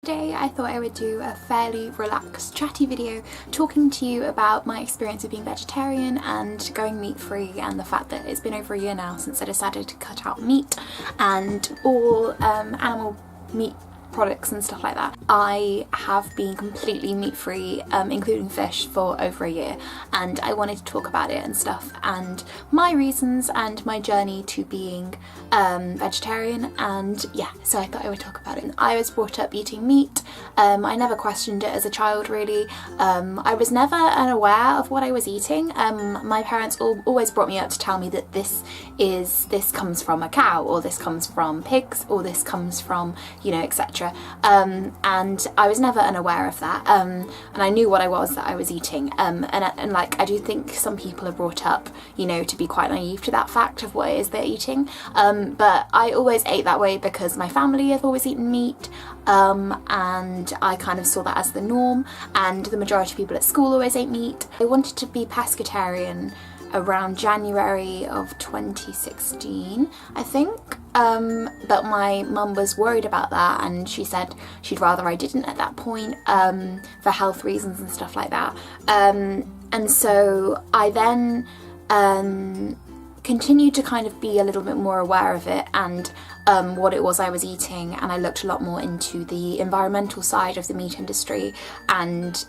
today I thought I would do a fairly relaxed, chatty video talking to you about my experience of being vegetarian and going meat-free, and the fact that it's been over a year now since I decided to cut out meat and all animal meat products and stuff like that. I have been completely meat-free, including fish, for over a year, and I wanted to talk about it and stuff, and my reasons and my journey to being vegetarian. And yeah, so I thought I would talk about it. I was brought up eating meat. I never questioned it as a child, really. I was never unaware of what I was eating. My parents always brought me up to tell me that this comes from a cow, or this comes from pigs, or this comes from, you know, etc. And I was never unaware of that, and I knew what I was eating, and like, I do think some people are brought up, you know, to be quite naive to that fact of what it is they're eating, but I always ate that way because my family have always eaten meat, and I kind of saw that as the norm, and the majority of people at school always ate meat. I wanted to be pescatarian around January of 2016, I think, but my mum was worried about that, and she said she'd rather I didn't at that point, for health reasons and stuff like that, and so I then continued to kind of be a little bit more aware of it and what it was I was eating, and I looked a lot more into the environmental side of the meat industry and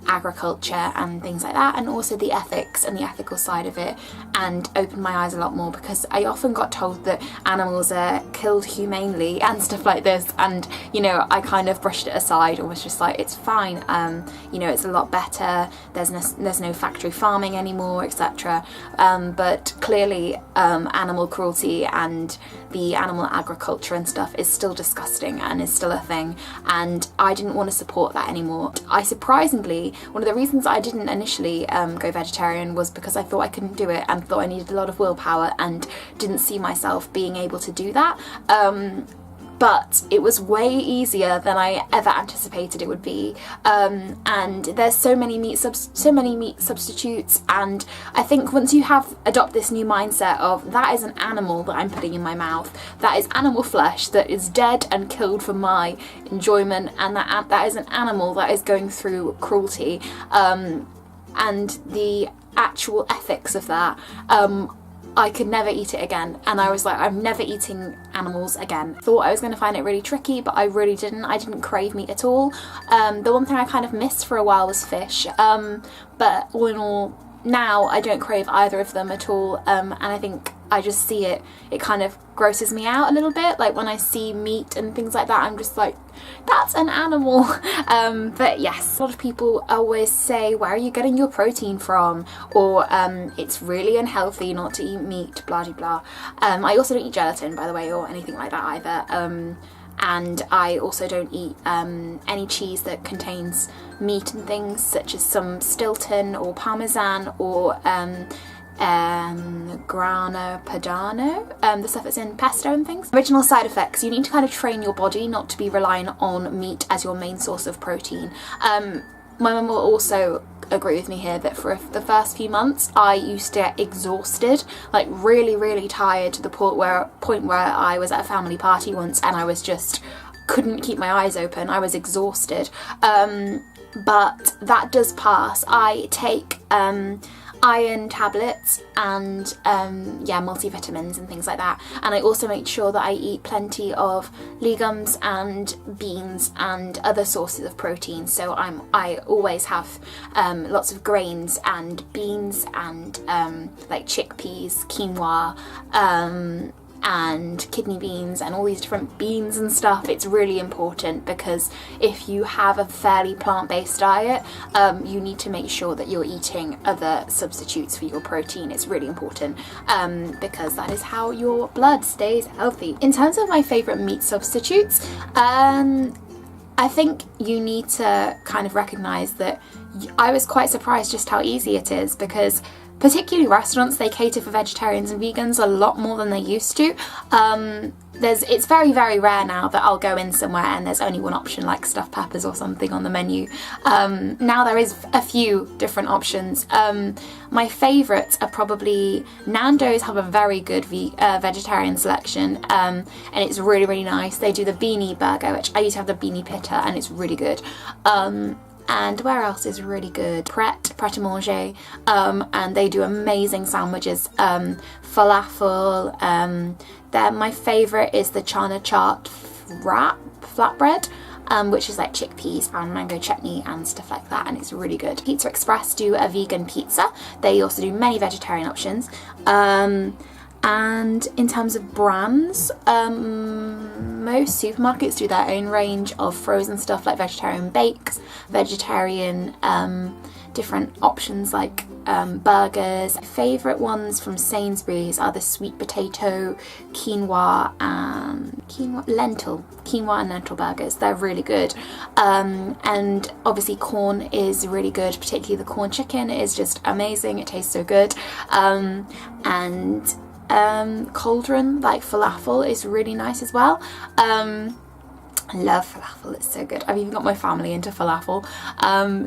agriculture and things like that, and also the ethics and the ethical side of it, and opened my eyes a lot more, because I often got told that animals are killed humanely and stuff like this, and you know, I kind of brushed it aside and was just like, it's fine, you know, it's a lot better, there's no factory farming anymore, etc. But clearly animal cruelty and the animal agriculture and stuff is still disgusting and is still a thing, and I didn't want to support that anymore. One of the reasons I didn't initially go vegetarian was because I thought I couldn't do it and thought I needed a lot of willpower and didn't see myself being able to do that. But it was way easier than I ever anticipated it would be, and there's so many meat substitutes, and I think once you adopt this new mindset of that is an animal that I'm putting in my mouth, that is animal flesh that is dead and killed for my enjoyment, and that is an animal that is going through cruelty, and the actual ethics of that, I could never eat it again, and I was like, I'm never eating animals again. Thought I was going to find it really tricky, but I really didn't. I didn't crave meat at all. The one thing I kind of missed for a while was fish, but all in all, now I don't crave either of them at all, and I think I just see it kind of grosses me out a little bit. Like when I see meat and things like that, I'm just like, that's an animal. But yes, a lot of people always say, where are you getting your protein from? Or it's really unhealthy not to eat meat, blah blah blah. I also don't eat gelatin, by the way, or anything like that either. And I also don't eat any cheese that contains meat and things, such as some Stilton or Parmesan or Grana Padano, the stuff that's in pesto and things. Original side effects: you need to kind of train your body not to be relying on meat as your main source of protein. My mum will also agree with me here that for the first few months I used to get exhausted, like really tired, to the point where I was at a family party once and I was just couldn't keep my eyes open. I was exhausted, but that does pass. I take iron tablets and multivitamins and things like that, and I also make sure that I eat plenty of legumes and beans and other sources of protein. So I always have lots of grains and beans and like chickpeas, quinoa, and kidney beans and all these different beans and stuff. It's really important, because if you have a fairly plant-based diet, you need to make sure that you're eating other substitutes for your protein. It's really important, because that is how your blood stays healthy. In terms of my favourite meat substitutes, I think you need to kind of recognise that I was quite surprised just how easy it is, because particularly restaurants, they cater for vegetarians and vegans a lot more than they used to. It's very, very rare now that I'll go in somewhere and there's only one option, like stuffed peppers or something on the menu. Now there is a few different options. My favourites are probably Nando's have a very good vegetarian selection, and it's really, really nice. They do the beanie burger, which I used to have the beanie pitta, and it's really good. And where else is really good? Pret-a-manger, and they do amazing sandwiches. Falafel, my favourite is the chana chaat flatbread, which is like chickpeas and mango chutney and stuff like that, and it's really good. Pizza Express do a vegan pizza. They also do many vegetarian options. And in terms of brands, most supermarkets do their own range of frozen stuff, like vegetarian bakes, vegetarian different options like burgers. My favourite ones from Sainsbury's are the sweet potato, quinoa and lentil burgers. They're really good. And obviously corn is really good, particularly the corn chicken is just amazing. It tastes so good. Cauldron, like falafel, is really nice as well. I love falafel, it's so good. I've even got my family into falafel.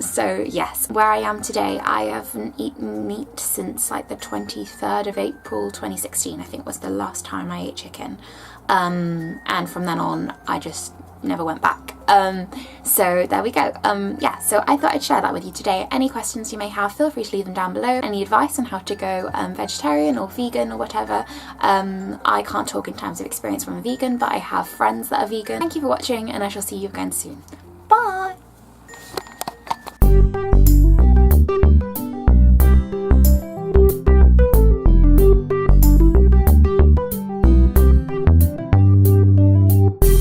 So yes, where I am today, I haven't eaten meat since like the 23rd of April 2016, I think was the last time I ate chicken. And from then on, I just never went back. So there we go. Yeah, so I thought I'd share that with you today. Any questions you may have, feel free to leave them down below. Any advice on how to go vegetarian or vegan or whatever. I can't talk in terms of experience from a vegan, but I have friends that are vegan. Thank you for watching, and I shall see you again soon. Bye!